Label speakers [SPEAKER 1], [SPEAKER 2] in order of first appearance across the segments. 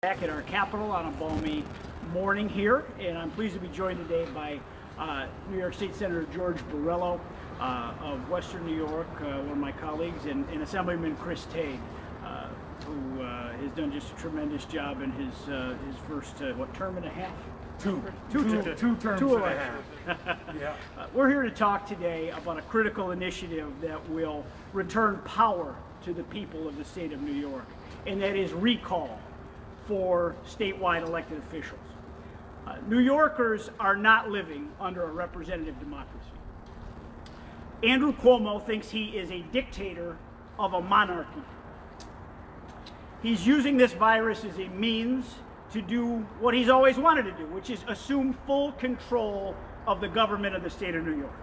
[SPEAKER 1] Back at our Capitol on a balmy morning here, and I'm pleased to be joined today by New York State Senator George Borello of Western New York, one of my colleagues, and Assemblyman Tague, who has done just a tremendous job in his first term and a half?
[SPEAKER 2] Two terms
[SPEAKER 1] Two
[SPEAKER 2] and a half. Yeah.
[SPEAKER 1] We're here to talk today about a critical initiative that will return power to the people of the state of New York, and that is recall for statewide elected officials. New Yorkers are not living under a representative democracy. Andrew Cuomo thinks he is a dictator of a monarchy. He's using this virus as a means to do what he's always wanted to do, which is assume full control of the government of the state of New York.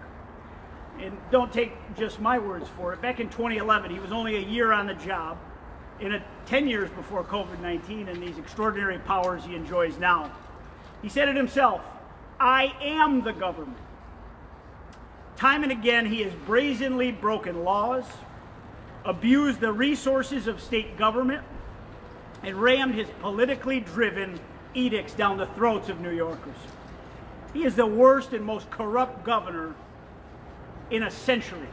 [SPEAKER 1] And don't take just my words for it. Back in 2011, he was only a year on the job, in 10 years before COVID-19 and these extraordinary powers he enjoys now. He said it himself, "I am the government." Time and again, he has brazenly broken laws, abused the resources of state government, and rammed his politically driven edicts down the throats of New Yorkers. He is the worst and most corrupt governor in a century.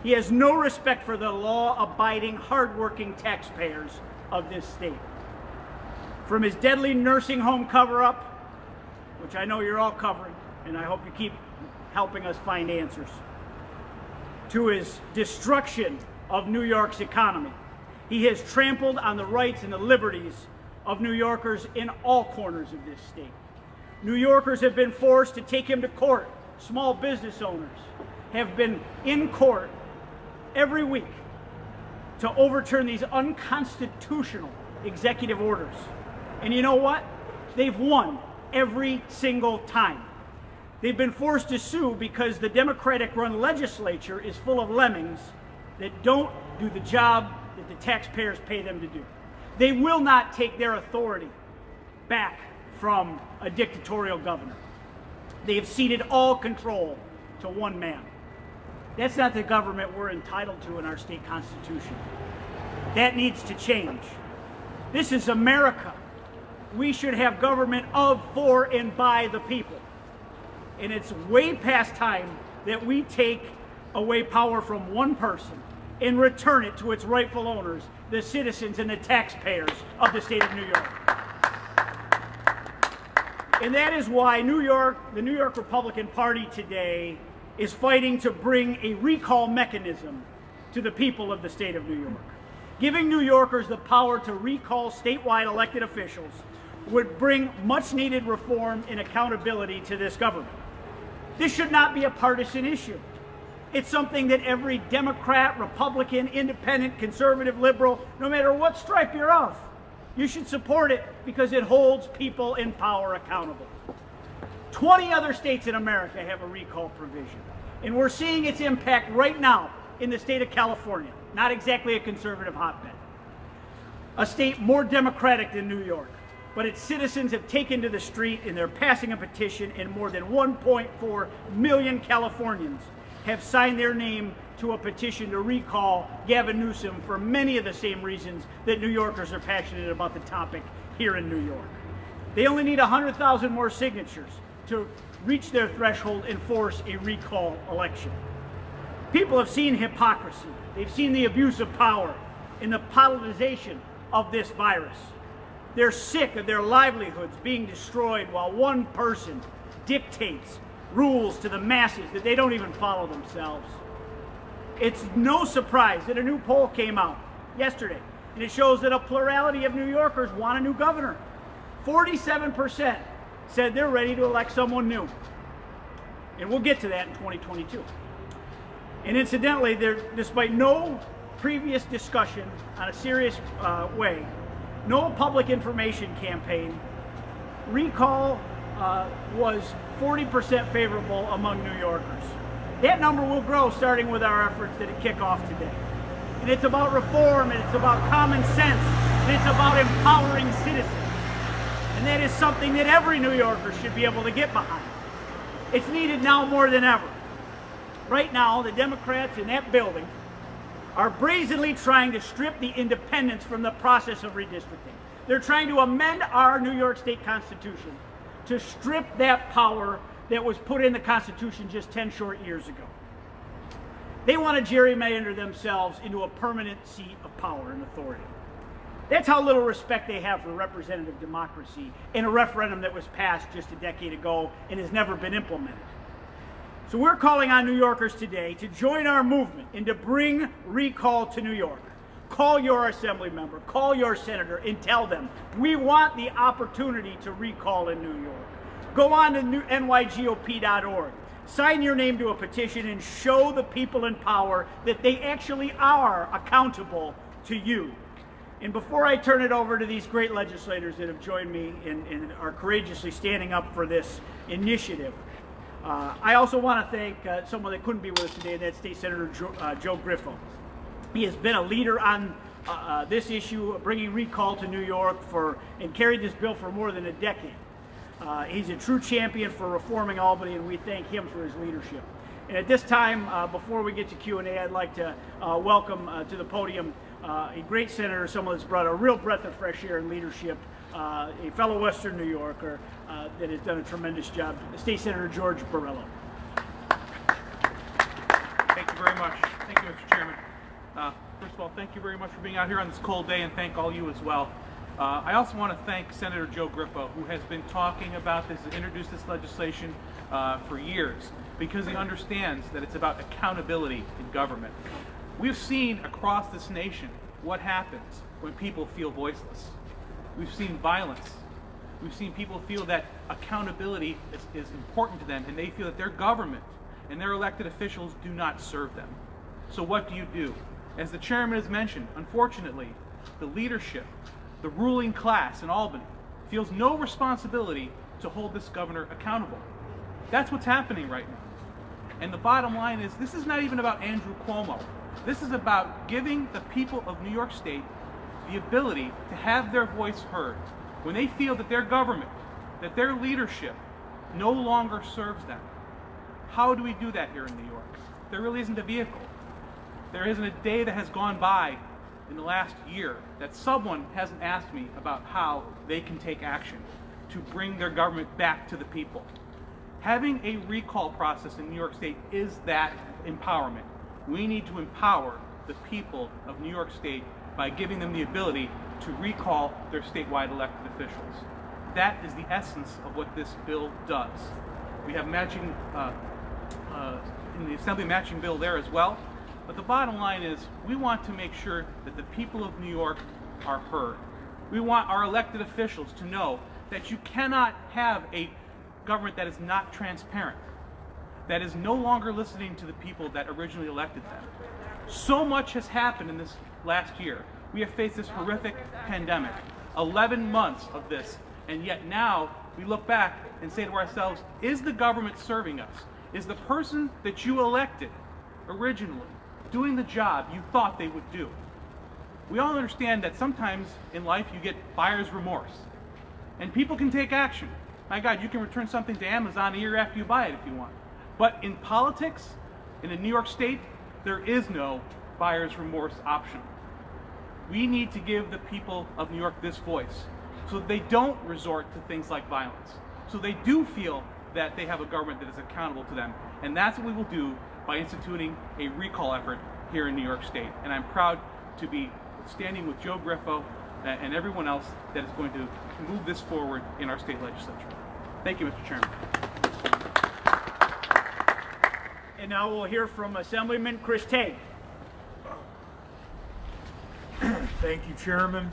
[SPEAKER 1] He has no respect for the law-abiding, hard-working taxpayers of this state. From his deadly nursing home cover-up, which I know you're all covering, and I hope you keep helping us find answers, to his destruction of New York's economy, he has trampled on the rights and the liberties of New Yorkers in all corners of this state. New Yorkers have been forced to take him to court. Small business owners have been in court every week to overturn these unconstitutional executive orders. And you know what? They've won every single time. They've been forced to sue because the Democratic-run legislature is full of lemmings that don't do the job that the taxpayers pay them to do. They will not take their authority back from a dictatorial governor. They have ceded all control to one man. That's not the government we're entitled to in our state constitution. That needs to change. This is America. We should have government of, for, and by the people. And it's way past time that we take away power from one person and return it to its rightful owners, the citizens and the taxpayers of the state of New York. And that is why the New York Republican Party today is fighting to bring a recall mechanism to the people of the state of New York. Giving New Yorkers the power to recall statewide elected officials would bring much needed reform and accountability to this government. This should not be a partisan issue. It's something that every Democrat, Republican, Independent, Conservative, Liberal, no matter what stripe you're of, you should support it because it holds people in power accountable. 20 other states in America have a recall provision, and we're seeing its impact right now in the state of California, not exactly a conservative hotbed. A state more democratic than New York, but its citizens have taken to the street and they're passing a petition, and more than 1.4 million Californians have signed their name to a petition to recall Gavin Newsom for many of the same reasons that New Yorkers are passionate about the topic here in New York. They only need 100,000 more signatures to reach their threshold and force a recall election. People have seen hypocrisy. They've seen the abuse of power and the politicization of this virus. They're sick of their livelihoods being destroyed while one person dictates rules to the masses that they don't even follow themselves. It's no surprise that a new poll came out yesterday, and it shows that a plurality of New Yorkers want a new governor. 47% said they're ready to elect someone new. And we'll get to that in 2022. And incidentally, despite no previous discussion on a serious way, no public information campaign, recall was 40% favorable among New Yorkers. That number will grow starting with our efforts that kick off today. And it's about reform, and it's about common sense, and it's about empowering citizens. And that is something that every New Yorker should be able to get behind. It's needed now more than ever. Right now, the Democrats in that building are brazenly trying to strip the independents from the process of redistricting. They're trying to amend our New York State Constitution to strip that power that was put in the Constitution just 10 short years ago. They want to gerrymander themselves into a permanent seat of power and authority. That's how little respect they have for representative democracy in a referendum that was passed just a decade ago and has never been implemented. So we're calling on New Yorkers today to join our movement and to bring recall to New York. Call your assembly member, call your senator, and tell them we want the opportunity to recall in New York. Go on to NYGOP.org. Sign your name to a petition and show the people in power that they actually are accountable to you. And before I turn it over to these great legislators that have joined me and are courageously standing up for this initiative, I also want to thank someone that couldn't be with us today, and that's State Senator Joe Griffo. He has been a leader on this issue, bringing recall to New York and carried this bill for more than a decade. He's a true champion for reforming Albany, and we thank him for his leadership. And at this time, before we get to Q&A, I'd like to welcome to the podium a great senator, someone that's brought a real breath of fresh air and leadership, a fellow Western New Yorker that has done a tremendous job, State Senator George Borello.
[SPEAKER 3] Thank you very much. Thank you, Mr. Chairman. First of all, thank you very much for being out here on this cold day, and thank all you as well. I also want to thank Senator Joe Griffo, who has been talking about this, introduced this legislation for years, because he understands that it's about accountability in government. We've seen across this nation what happens when people feel voiceless. We've seen violence. We've seen people feel that accountability is important to them, and they feel that their government and their elected officials do not serve them. So what do? As the chairman has mentioned, unfortunately, the leadership, the ruling class in Albany, feels no responsibility to hold this governor accountable. That's what's happening right now. And the bottom line is, this is not even about Andrew Cuomo. This is about giving the people of New York State the ability to have their voice heard when they feel that their government, that their leadership no longer serves them. How do we do that here in New York? There really isn't a vehicle. There isn't a day that has gone by in the last year that someone hasn't asked me about how they can take action to bring their government back to the people. Having a recall process in New York State is that empowerment. We need to empower the people of New York State by giving them the ability to recall their statewide elected officials. That is the essence of what this bill does. We have matching, in the Assembly matching bill there as well. But the bottom line is, we want to make sure that the people of New York are heard. We want our elected officials to know that you cannot have a government that is not transparent, that is no longer listening to the people that originally elected them. So much has happened in this last year. We have faced this horrific pandemic, 11 months of this, and yet now we look back and say to ourselves, is the government serving us? Is the person that you elected originally doing the job you thought they would do? We all understand that sometimes in life you get buyer's remorse, and people can take action. My God, you can return something to Amazon a year after you buy it if you want. But in politics, in New York State, there is no buyer's remorse option. We need to give the people of New York this voice so that they don't resort to things like violence, so they do feel that they have a government that is accountable to them. And that's what we will do by instituting a recall effort here in New York State. And I'm proud to be standing with Joe Griffo and everyone else that is going to move this forward in our state legislature. Thank you, Mr. Chairman.
[SPEAKER 1] And now we'll hear from Assemblyman Chris Tague.
[SPEAKER 2] Thank you, Chairman.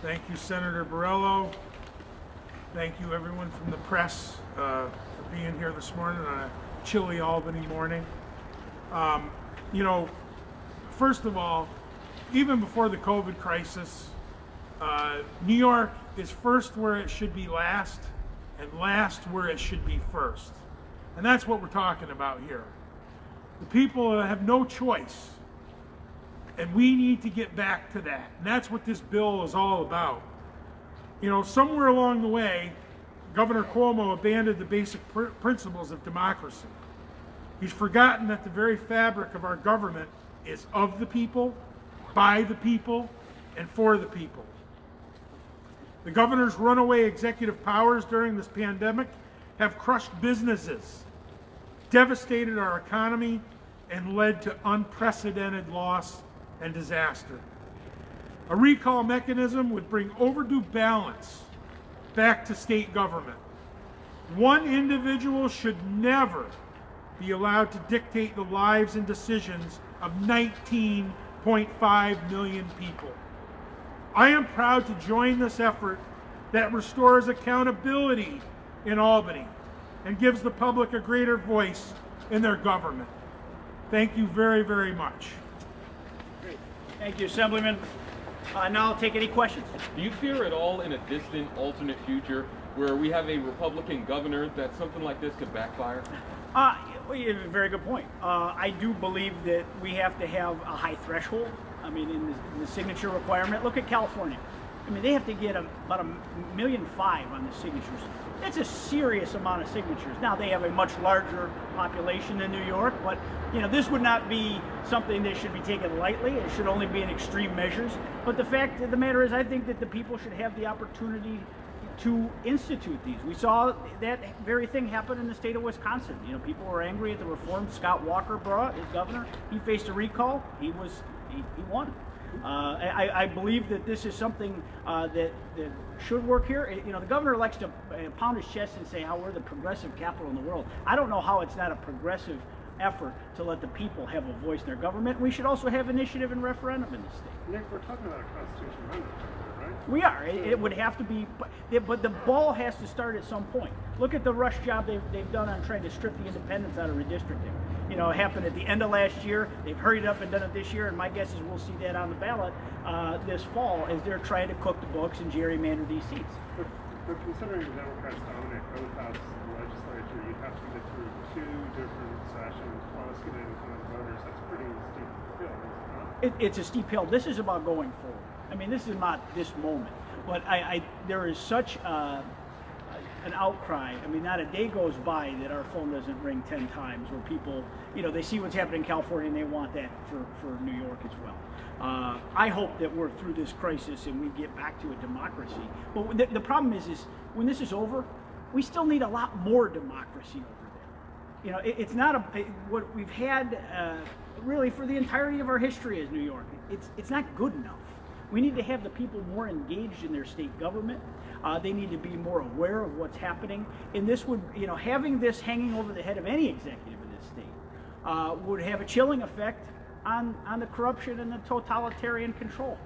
[SPEAKER 2] Thank you, Senator Borello. Thank you, everyone from the press, for being here this morning on a chilly Albany morning. You know, first of all, even before the COVID crisis, New York is first where it should be last, and last where it should be first. And that's what we're talking about here. The people have no choice, and we need to get back to that. And that's what this bill is all about. You know, somewhere along the way, Governor Cuomo abandoned the basic principles of democracy. He's forgotten that the very fabric of our government is of the people, by the people, and for the people. The governor's runaway executive powers during this pandemic have crushed businesses, devastated our economy, and led to unprecedented loss and disaster. A recall mechanism would bring overdue balance back to state government. One individual should never be allowed to dictate the lives and decisions of 19.5 million people. I am proud to join this effort that restores accountability in Albany and gives the public a greater voice in their government. Thank you very, very much.
[SPEAKER 1] Great. Thank you, Assemblyman. Now I'll take any questions.
[SPEAKER 4] Do you fear at all in a distant alternate future where we have a Republican governor that something like this could backfire?
[SPEAKER 1] Well, you have a very good point. I do believe that we have to have a high threshold. I mean, in the signature requirement, look at California. I mean, they have to get about 1.5 million on the signatures. That's a serious amount of signatures. Now, they have a much larger population than New York, but you know, this would not be something that should be taken lightly. It should only be in extreme measures. But the fact of the matter is, I think that the people should have the opportunity to institute these. We saw that very thing happen in the state of Wisconsin. You know, people were angry at the reform Scott Walker brought as governor. He faced a recall. He won. I believe that this is something that should work here. You know, the governor likes to pound his chest and say how we're the progressive capital in the world. I don't know how it's not a progressive effort to let the people have a voice in their government. We should also have initiative and referendum in the state.
[SPEAKER 5] Nick, we're talking about a constitutional amendment, right?
[SPEAKER 1] We are. It would have to be, but the ball has to start at some point. Look at the rush job they've done on trying to strip the independents out of redistricting. You know, it happened at the end of last year. They've hurried up and done it this year, and my guess is we'll see that on the ballot this fall as they're trying to cook the books and gerrymander these seats.
[SPEAKER 5] But considering the Democrats dominate both houses of the legislature, you'd have to get through 2 different sessions plus get in front of the voters. That's a pretty steep hill, is it not?
[SPEAKER 1] It's a steep hill. This is about going forward. I mean, this is not this moment, but there is such an outcry. I mean, not a day goes by that our phone doesn't ring 10 times where people, you know, they see what's happening in California and they want that for New York as well. I hope that we're through this crisis and we get back to a democracy. But the problem is when this is over, we still need a lot more democracy over there. You know, it's not what we've had really for the entirety of our history as New York. It's not good enough. We need to have the people more engaged in their state government. They need to be more aware of what's happening. And this would, you know, having this hanging over the head of any executive in this state would have a chilling effect on the corruption and the totalitarian control.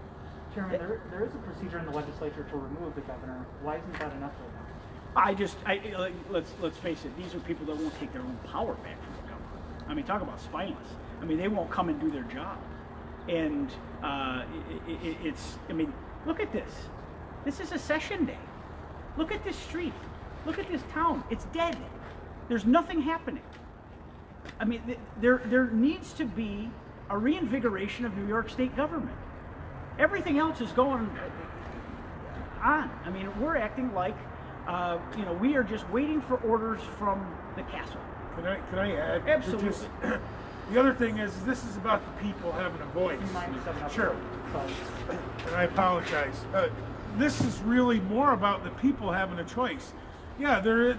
[SPEAKER 6] Chairman, there is a procedure in the legislature to remove the governor. Why isn't that enough right now?
[SPEAKER 1] Let's face it, these are people that won't take their own power back from the government. I mean, talk about spineless. I mean, they won't come and do their job. And I mean, look at this. This is a session day. Look at this street. Look at this town. It's dead. There's nothing happening. I mean, there needs to be a reinvigoration of New York State government. Everything else is going on. I mean, we're acting like, you know, we are just waiting for orders from the castle.
[SPEAKER 2] Can I add?
[SPEAKER 1] Absolutely.
[SPEAKER 2] The other thing is, this is about the people having a voice.
[SPEAKER 6] You mind stepping up?
[SPEAKER 2] Sure.
[SPEAKER 6] Sorry.
[SPEAKER 2] And I apologize. This is really more about the people having a choice. Yeah, there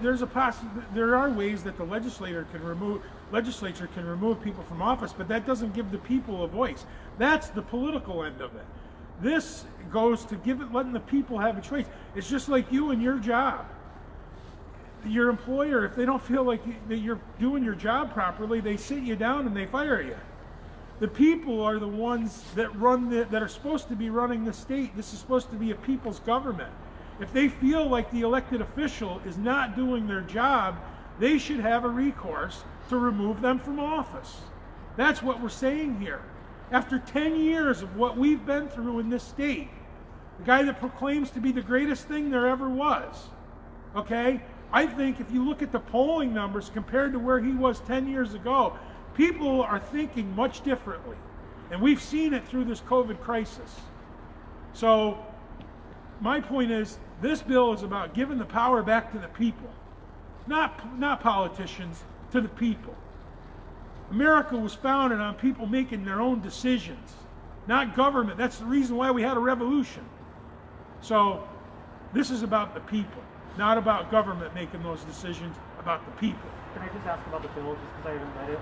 [SPEAKER 2] are ways that the legislature can remove people from office, but that doesn't give the people a voice. That's the political end of it. This goes to letting the people have a choice. It's just like you and your job. Your employer, if they don't feel like that you're doing your job properly, they sit you down and they fire you. The people are the ones that that are supposed to be running the state. This is supposed to be a people's government. If they feel like the elected official is not doing their job, they should have a recourse to remove them from office. That's what we're saying here. After 10 years of what we've been through in this state, the guy that proclaims to be the greatest thing there ever was, okay? I think if you look at the polling numbers compared to where he was 10 years ago, people are thinking much differently. And we've seen it through this COVID crisis. So my point is, this bill is about giving the power back to the people, not politicians, to the people. America was founded on people making their own decisions, not government. That's the reason why we had a revolution. So This is about the people, not about government making those decisions, about the people.
[SPEAKER 6] Can I just ask about the bill, just because I haven't read it?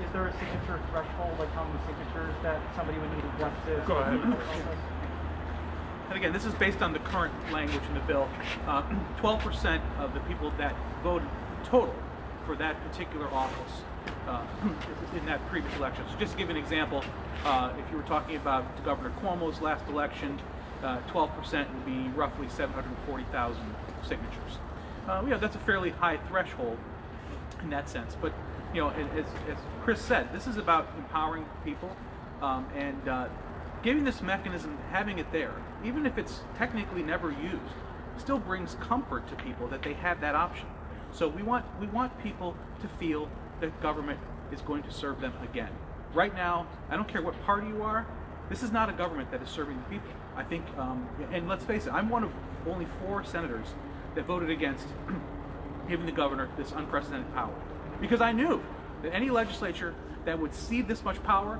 [SPEAKER 6] Is there a signature threshold, like how many signatures that somebody would need just to...
[SPEAKER 2] Go ahead.
[SPEAKER 3] And again, this is based on the current language in the bill. 12% of the people that voted total for that particular office in that previous election. So just to give an example, if you were talking about Governor Cuomo's last election, 12% would be roughly 740,000 signatures. That's a fairly high threshold in that sense. But as Chris said, this is about empowering people and giving this mechanism, having it there, even if it's technically never used, still brings comfort to people that they have that option. So we want people to feel that government is going to serve them again. Right now, I don't care what party you are, this is not a government that is serving the people. I think, and let's face it, I'm one of only 4 senators that voted against giving the governor this unprecedented power. Because I knew that any legislature that would cede this much power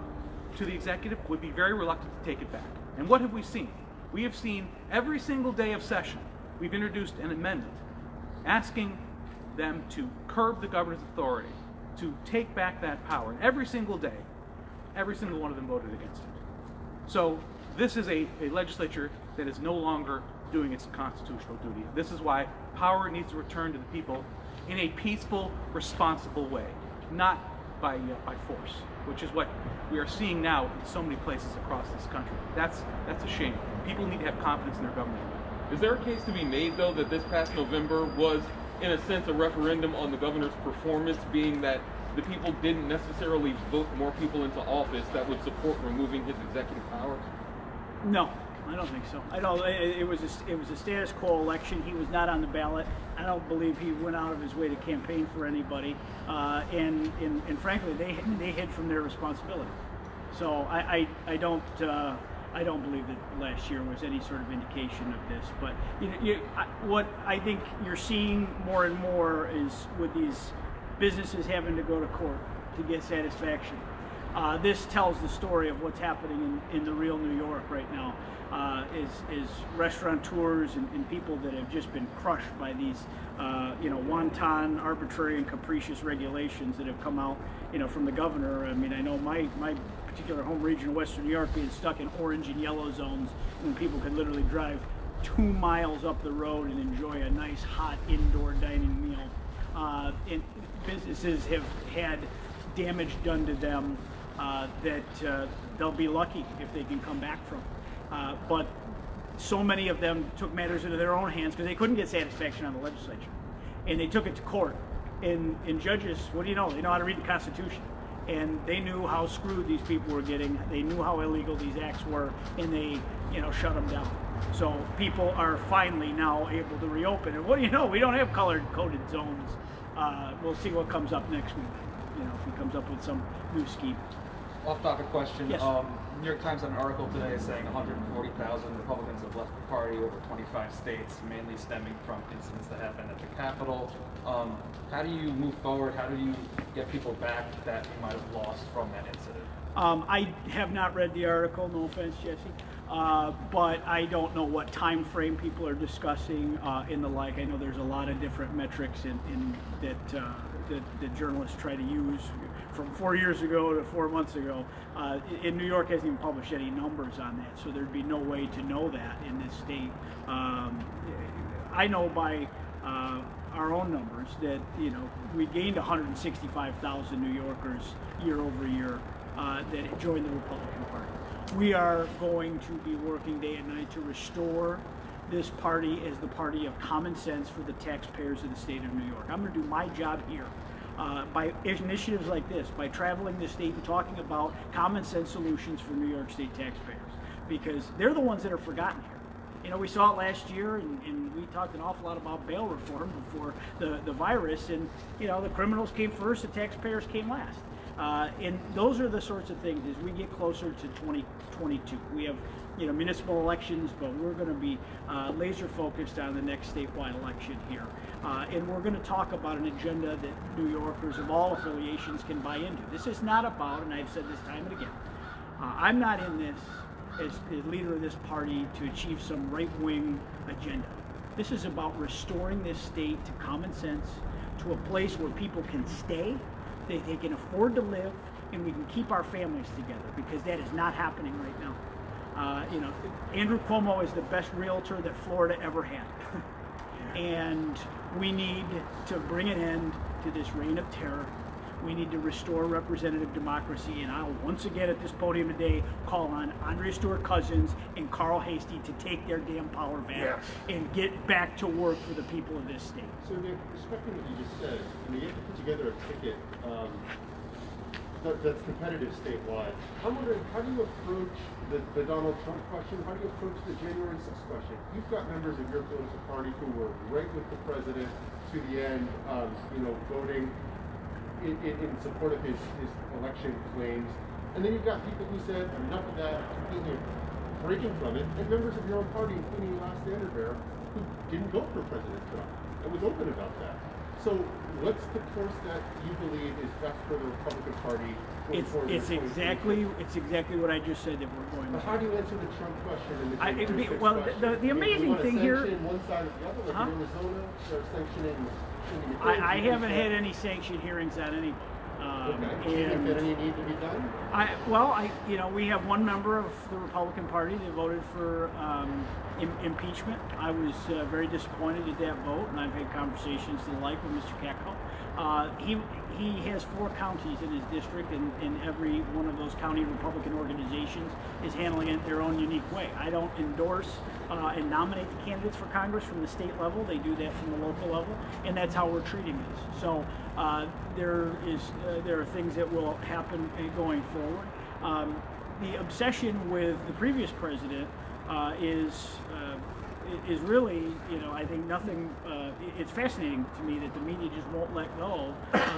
[SPEAKER 3] to the executive would be very reluctant to take it back. And what have we seen? We have seen every single day of session, we've introduced an amendment asking them to curb the governor's authority, to take back that power. And every single day, every single one of them voted against it. So this is a legislature that is no longer doing its constitutional duty. This is why power needs to return to the people in a peaceful, responsible way, not by force, which is what we are seeing now in so many places across this country. That's a shame. People need to have confidence in their government.
[SPEAKER 4] Is there a case to be made, though, that this past November was, in a sense, a referendum on the governor's performance, being that the people didn't necessarily vote more people into office that would support removing his executive powers?
[SPEAKER 1] No, I don't think so. I don't. It was a status quo election. He was not on the ballot. I don't believe he went out of his way to campaign for anybody. And frankly, they hid from their responsibility. So I don't believe that last year was any sort of indication of this. But what I think you're seeing more and more is with these businesses having to go to court to get satisfaction. This tells the story of what's happening in the real New York right now. Is restaurateurs and people that have just been crushed by these, wanton, arbitrary, and capricious regulations that have come out, from the governor. I mean, I know my particular home region of Western New York being stuck in orange and yellow zones when people could literally drive 2 miles up the road and enjoy a nice hot indoor dining meal. And businesses have had damage done to them that they'll be lucky if they can come back from. But so many of them took matters into their own hands because they couldn't get satisfaction on the legislature. And they took it to court. And judges, what do you know? They know how to read the Constitution. And they knew how screwed these people were getting. They knew how illegal these acts were, and they, shut them down. So people are finally now able to reopen. And what do you know? We don't have color-coded zones. We'll see what comes up next week. If he comes up with some new scheme.
[SPEAKER 7] Off-topic question.
[SPEAKER 1] Yes.
[SPEAKER 7] New York Times had an article today saying 140,000 Republicans have left the party over 25 states, mainly stemming from incidents that happened at the Capitol. How do you move forward? How do you get people back that you might have lost from that incident?
[SPEAKER 1] I have not read the article, no offense, Jesse, but I don't know what time frame people are discussing and the like. I know there's a lot of different metrics that journalists try to use from 4 years ago to 4 months ago. In New York hasn't even published any numbers on that, so there'd be no way to know that in this state. I know by our own numbers that we gained 165,000 New Yorkers year over year that joined the Republican Party. We are going to be working day and night to restore this party as the party of common sense for the taxpayers of the state of New York. I'm going to do my job here by initiatives like this, by traveling the state and talking about common sense solutions for New York State taxpayers, because they're the ones that are forgotten here. We saw it last year, and we talked an awful lot about bail reform before the virus, and the criminals came first, the taxpayers came last. And those are the sorts of things as we get closer to 2022. We have municipal elections, but we're going to be laser focused on the next statewide election here. And we're going to talk about an agenda that New Yorkers of all affiliations can buy into. This is not about, and I've said this time and again, I'm not in this as leader of this party to achieve some right-wing agenda. This is about restoring this state to common sense, to a place where people can stay, they can afford to live, and we can keep our families together, because that is not happening right now. Andrew Cuomo is the best realtor that Florida ever had. And we need to bring an end to this reign of terror. We need to restore representative democracy, and I'll once again at this podium today call on Andrea Stewart-Cousins and Carl Hastie to take their damn power back and get back to work for the people of this state.
[SPEAKER 8] So Nick, respecting what you just said, you have to put together a ticket that's competitive statewide. I'm wondering, how do you approach the Donald Trump question? How do you approach the January 6th question? You've got members of your political party who were right with the president to the end, voting in support of his election claims. And then you've got people who said, enough of that, completely breaking from it, and members of your own party, including Last Standard Bearer, who didn't vote for President Trump and was open about that. So what's the course that you believe is best for the Republican Party?
[SPEAKER 1] It's exactly what I just said that we're going to.
[SPEAKER 8] How do you answer the Trump question and the question?
[SPEAKER 1] The amazing thing here.
[SPEAKER 8] One side or the other, like in Arizona, they're sanctioning.
[SPEAKER 1] I haven't had any sanction hearings on any.
[SPEAKER 8] Do you think that any need to be done?
[SPEAKER 1] We have one member of the Republican Party that voted for impeachment. I was very disappointed at that vote, and I've had conversations to the like with Mr. Katko. He has 4 counties in his district, and every one of those county Republican organizations is handling it their own unique way. I don't endorse and nominate the candidates for Congress from the state level. They do that from the local level, and that's how we're treating this. So there are things that will happen going forward. The obsession with the previous president is really, I think nothing. It's fascinating to me that the media just won't let go.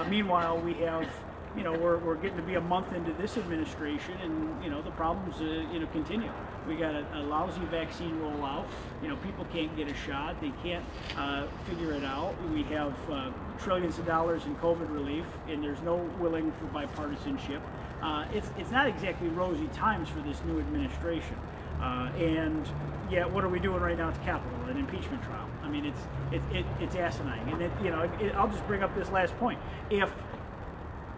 [SPEAKER 1] Meanwhile, we have, we're getting to be a month into this administration, and the problems, continue. We got a lousy vaccine rollout. People can't get a shot. They can't figure it out. We have trillions of dollars in COVID relief, and there's no willing for bipartisanship. It's not exactly rosy times for this new administration. And yet, what are we doing right now at the Capitol? An impeachment trial. I mean, it's asinine. And I'll just bring up this last point.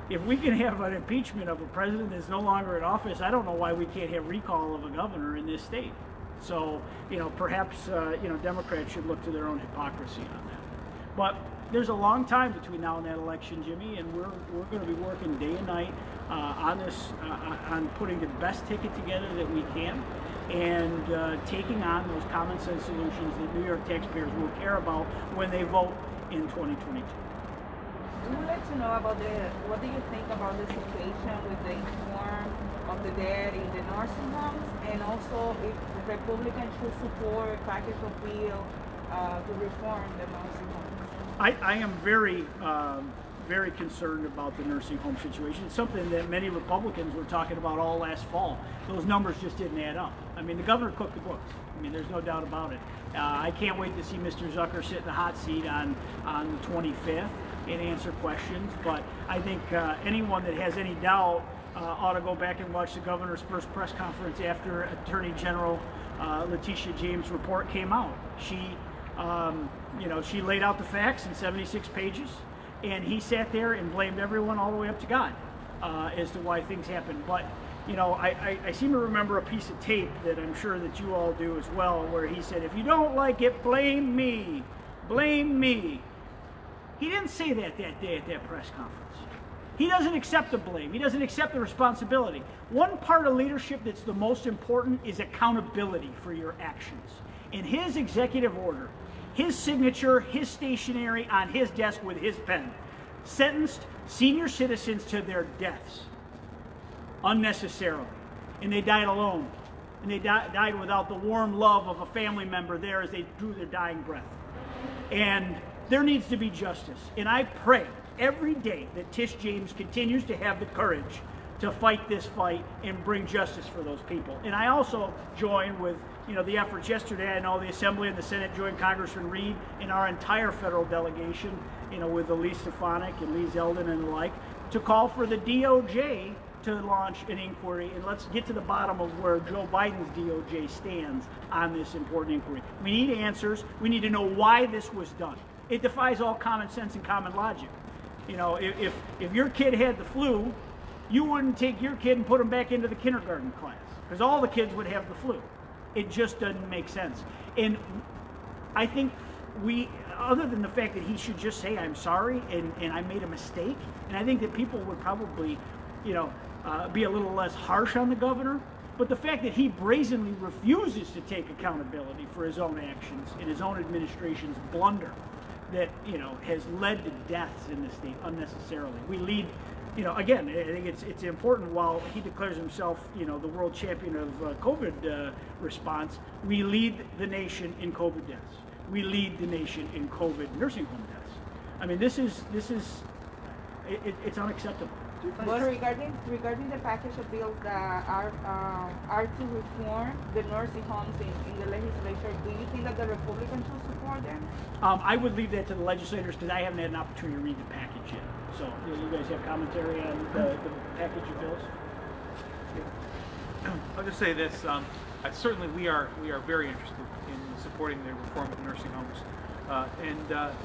[SPEAKER 1] If we can have an impeachment of a president that's no longer in office, I don't know why we can't have recall of a governor in this state. So, perhaps Democrats should look to their own hypocrisy on that. But there's a long time between now and that election, Jimmy, and we're going to be working day and night on this, on putting the best ticket together that we can, and taking on those common sense solutions that New York taxpayers will care about when they vote in 2022.
[SPEAKER 9] We would like to know about what do you think about the situation with the inform of the dead in the nursing homes, and also if the Republicans should support a package of bill to reform the nursing homes?
[SPEAKER 1] I am very concerned about the nursing home situation. It's something that many Republicans were talking about all last fall. Those numbers just didn't add up. I mean, the governor cooked the books. I mean, there's no doubt about it. I can't wait to see Mr. Zucker sit in the hot seat on the 25th and answer questions. But I think anyone that has any doubt ought to go back and watch the governor's first press conference after Attorney General Letitia James' report came out. She laid out the facts in 76 pages, and he sat there and blamed everyone all the way up to God as to why things happened. But I seem to remember a piece of tape that I'm sure that you all do as well, where he said, "If you don't like it, blame me, blame me." He didn't say that day at that press conference. He doesn't accept the blame. He doesn't accept the responsibility. One part of leadership that's the most important is accountability for your actions. In his executive order, his signature, his stationery on his desk with his pen, sentenced senior citizens to their deaths unnecessarily. And they died alone. And they died without the warm love of a family member there as they drew their dying breath. And there needs to be justice. And I pray every day that Tish James continues to have the courage to fight this fight and bring justice for those people. And I also join with the efforts yesterday. I know the Assembly and the Senate joined Congressman Reed and our entire federal delegation, with Elise Stefanik and Lee Zeldin and the like, to call for the DOJ to launch an inquiry, and let's get to the bottom of where Joe Biden's DOJ stands on this important inquiry. We need answers. We need to know why this was done. It defies all common sense and common logic. You know, if your kid had the flu, you wouldn't take your kid and put him back into the kindergarten class, because all the kids would have the flu. It just doesn't make sense. And I think other than the fact that he should just say, I'm sorry, and I made a mistake, and I think that people would probably, you know, be a little less harsh on the governor, but the fact that he brazenly refuses to take accountability for his own actions and his own administration's blunder that, you know, has led to deaths in the state unnecessarily. We lead, you know, again, I think it's important, while he declares himself, you know, the world champion of COVID response, we lead the nation in COVID deaths. We lead the nation in COVID nursing home deaths. I mean, it's unacceptable.
[SPEAKER 9] But regarding the package of bills that are to reform the nursing homes in the legislature, do you think that the Republicans should support them?
[SPEAKER 1] I would leave that to the legislators, because I haven't had an opportunity to read the package yet. So, you guys have commentary on the package of bills?
[SPEAKER 3] I'll just say this: certainly we are very interested in supporting the reform of nursing homes,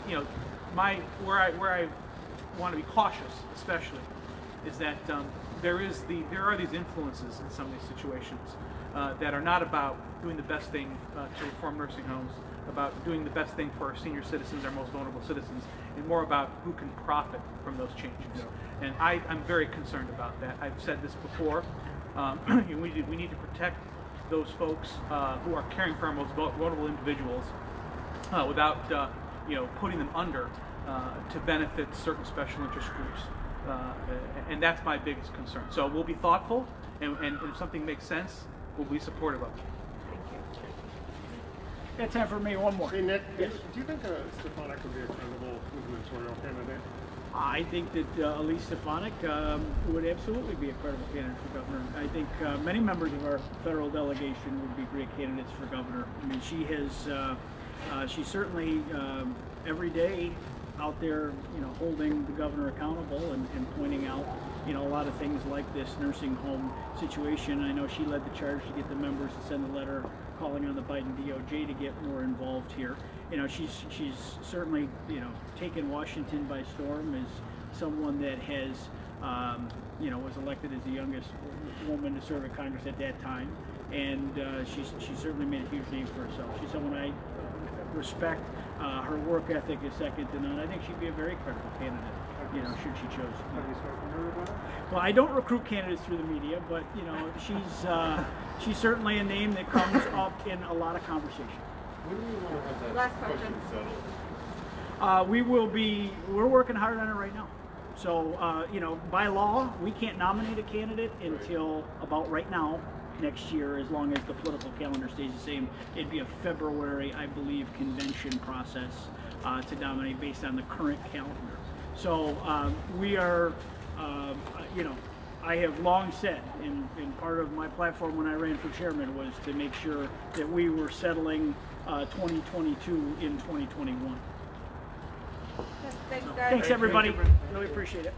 [SPEAKER 3] you know, where I want to be cautious, especially, is that there are these influences in some of these situations that are not about doing the best thing to reform nursing homes, about doing the best thing for our senior citizens, our most vulnerable citizens, and more about who can profit from those changes. Yeah. And I'm very concerned about that. I've said this before. We need to protect those folks who are caring for our most vulnerable individuals without you know, putting them under to benefit certain special interest groups. And that's my biggest concern. So we'll be thoughtful, and if something makes sense, we'll be supportive of it.
[SPEAKER 1] Got time for me one more.
[SPEAKER 5] Hey, Nick,
[SPEAKER 1] yes.
[SPEAKER 5] Do you think Stefanik would be a credible gubernatorial candidate?
[SPEAKER 1] I think that Elise Stefanik would absolutely be a credible candidate for governor. I think many members of our federal delegation would be great candidates for governor. I mean, she has, she's certainly every day out there, you know, holding the governor accountable and pointing out, you know, a lot of things like this nursing home situation. I know she led the charge to get the members to send a letter calling on the Biden DOJ to get more involved here. You know, she's certainly, you know, taken Washington by storm as someone that has, you know, was elected as the youngest woman to serve in Congress at that time, and she certainly made a huge name for herself. She's someone I respect. Her work ethic is second to none. I think she'd be a very credible candidate, you know, should she choose.
[SPEAKER 5] Have you spoken to her about it?
[SPEAKER 1] Well, I don't recruit candidates through the media, but, you know, she's certainly a name that comes up in a lot of conversation.
[SPEAKER 8] When do you want to have that
[SPEAKER 9] Last question
[SPEAKER 8] settled?
[SPEAKER 1] We're working hard on it right now. So, you know, by law, we can't nominate a candidate until about right now, next year, as long as the political calendar stays the same. It'd be a February, I believe, convention process to nominate based on the current calendar. So we are, you know, I have long said, and part of my platform when I ran for chairman was to make sure that we were settling 2022 in 2021.
[SPEAKER 9] Thanks, guys.
[SPEAKER 1] Thanks, everybody. Really appreciate it.